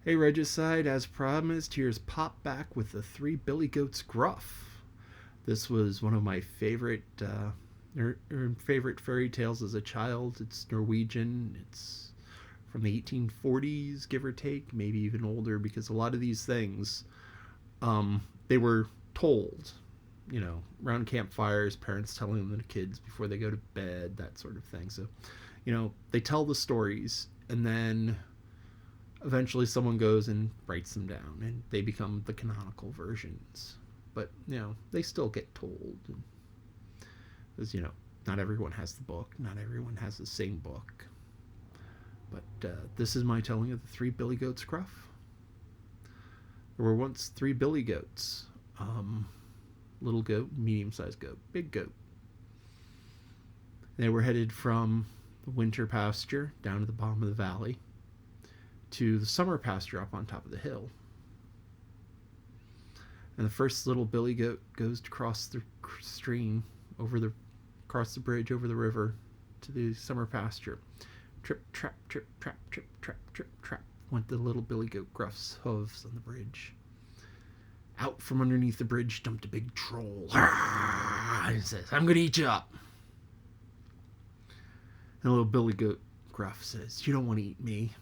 Hey, Regicide, as promised, here's Pop back with the Three Billy Goats Gruff. This was one of my favorite fairy tales as a child. It's Norwegian. It's from the 1840s, give or take, maybe even older, because a lot of these things, they were told, around campfires, parents telling them to kids before they go to bed, that sort of thing. So, they tell the stories, and then eventually someone goes and writes them down, and they become the canonical versions. But, they still get told. Because, not everyone has the book. Not everyone has the same book. But this is my telling of the Three Billy Goats Gruff. There were once three billy goats. Little goat, medium-sized goat, big goat. They were headed from the winter pasture down to the bottom of the valley to the summer pasture up on top of the hill. And the first little billy goat goes to cross the stream, across the bridge over the river to the summer pasture. Trip, trap, trip, trap, trip, trap, trip, trap, went the little billy goat Gruff's hooves on the bridge. Out from underneath the bridge jumped a big troll. And he says, "I'm gonna eat you up." And the little billy goat Gruff says, "You don't want to eat me.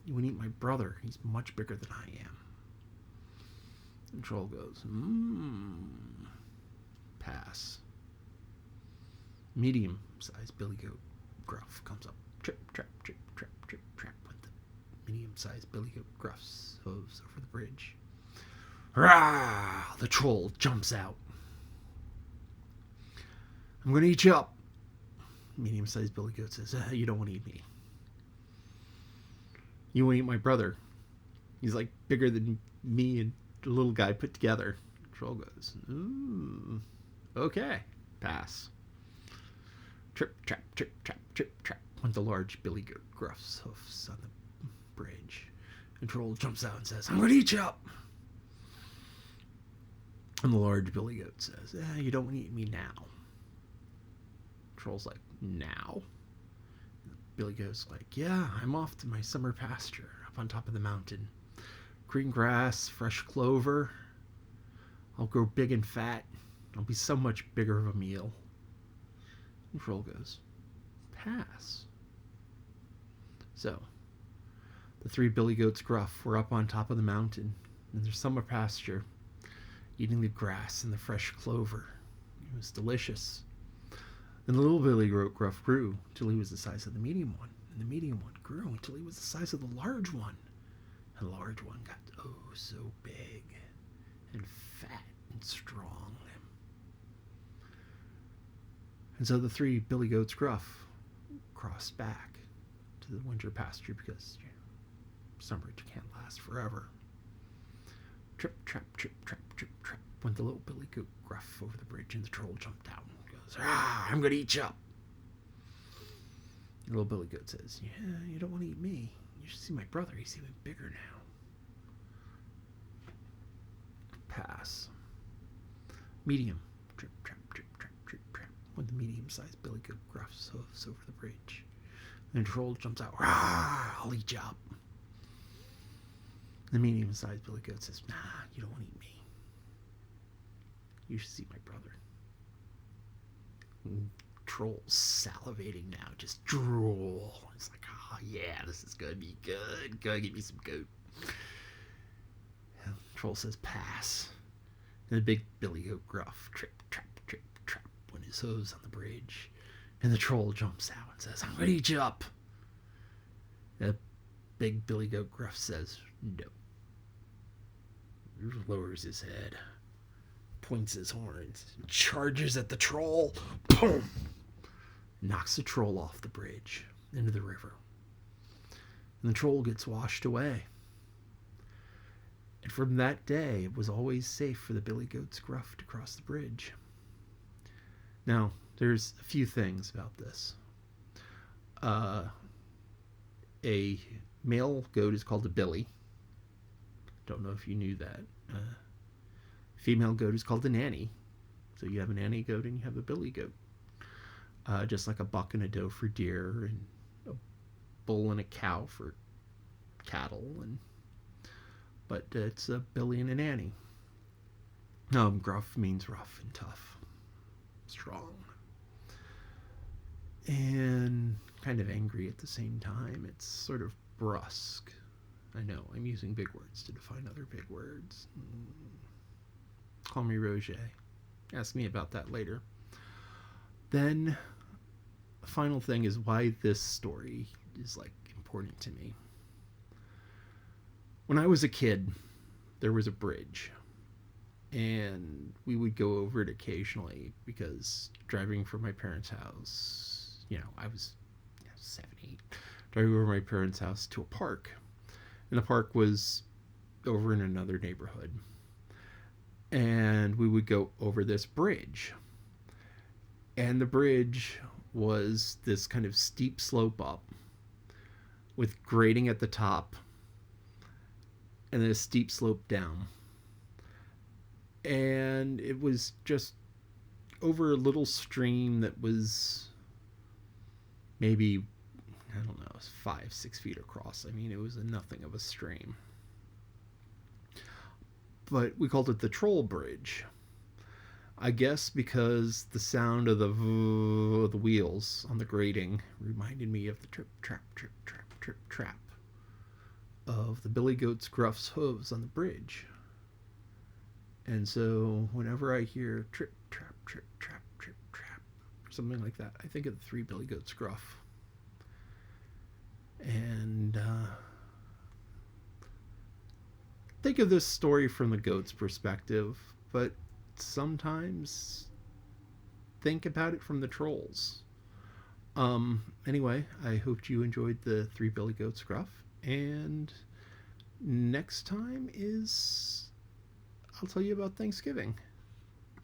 You want to eat my brother. He's much bigger than I am." And the troll goes, pass. Medium-sized billy goat Gruff comes up. Trip, trap, trip, trap, trip, trap, with the medium-sized billy goat Gruff's hooves over the bridge. Rah! The troll jumps out. "I'm going to eat you up." Medium-sized billy goat says, "You don't want to eat me. You want to eat my brother. He's like bigger than me and the little guy put together." The troll goes, "Ooh, okay, pass." Trip, trap, trip, trap, trip, trap, went the large billy goat Gruff's hoofs on the bridge. The troll jumps out and says, "I'm going to eat you up." And the large billy goat says, "You don't want to eat me now." The troll's like, "Now?" And Billy goat's like, "Yeah, I'm off to my summer pasture up on top of the mountain. Green grass, fresh clover. I'll grow big and fat. I'll be so much bigger of a meal." And the troll goes, "Pass." So, the three billy goats Gruff were up on top of the mountain in their summer pasture, eating the grass and the fresh clover. It was delicious. And the little billy goat Gruff grew till he was the size of the medium one. And the medium one grew until he was the size of the large one. And the large one got so big and fat and strong. And so the three billy goats Gruff crossed back to the winter pasture because summer can't last forever. Trip, trap, trip, trap, trip, trap, went the little billy goat Gruff over the bridge, and the troll jumped out and goes, "I'm going to eat you up." The little billy goat says, "Yeah, you don't want to eat me. You should see my brother. He's even bigger now." Pass. Medium. Trip, trap, trip, trap, trip, trap, went the medium-sized billy goat Gruff's hooves over the bridge. And the troll jumps out, "I'll eat you up." The medium-sized billy goat says, "Nah, you don't want to eat me. You should see my brother." And troll's salivating now, just drool. It's like, yeah, this is going to be good. Go get me some goat. And the troll says, "Pass." And the big billy goat Gruff, trip, trap, went his hooves on the bridge. And the troll jumps out and says, "I'm going to eat you up." And the big billy goat Gruff says, "No." Lowers his head, points his horns, and charges at the troll. Boom! Knocks the troll off the bridge into the river. And the troll gets washed away. And from that day, it was always safe for the billy goats Gruff to cross the bridge. Now, there's a few things about this. A male goat is called a billy. Don't know if you knew that. Female goat is called a nanny. So you have a nanny goat and you have a billy goat. Just like a buck and a doe for deer, and a bull and a cow for cattle, and but it's a Billy and an Annie. Gruff means rough and tough, strong, and kind of angry at the same time. It's sort of brusque. I know, I'm using big words to define other big words. Call me Roger. Ask me about that later. Then, the final thing is why this story is like important to me. When I was a kid, there was a bridge, and we would go over it occasionally because driving from my parents' house, I was 7, 8, driving over my parents' house to a park. And the park was over in another neighborhood. And we would go over this bridge. And the bridge was this kind of steep slope up with grading at the top and then a steep slope down. And it was just over a little stream that was maybe, I don't know, 5-6 feet across. I mean, it was nothing of a stream. But we called it the Troll Bridge. I guess because the sound of the wheels on the grating reminded me of the trip, trap, trip, trap, trip, trap of the Billy Goat's Gruff's hooves on the bridge. And so whenever I hear trip, trap, trip, trap, trip, trap, something like that, I think of the 3 Billy Goats Gruff. And think of this story from the goat's perspective, but sometimes think about it from the trolls. Anyway, I hope you enjoyed the 3 Billy Goats Gruff, and next time I'll tell you about Thanksgiving.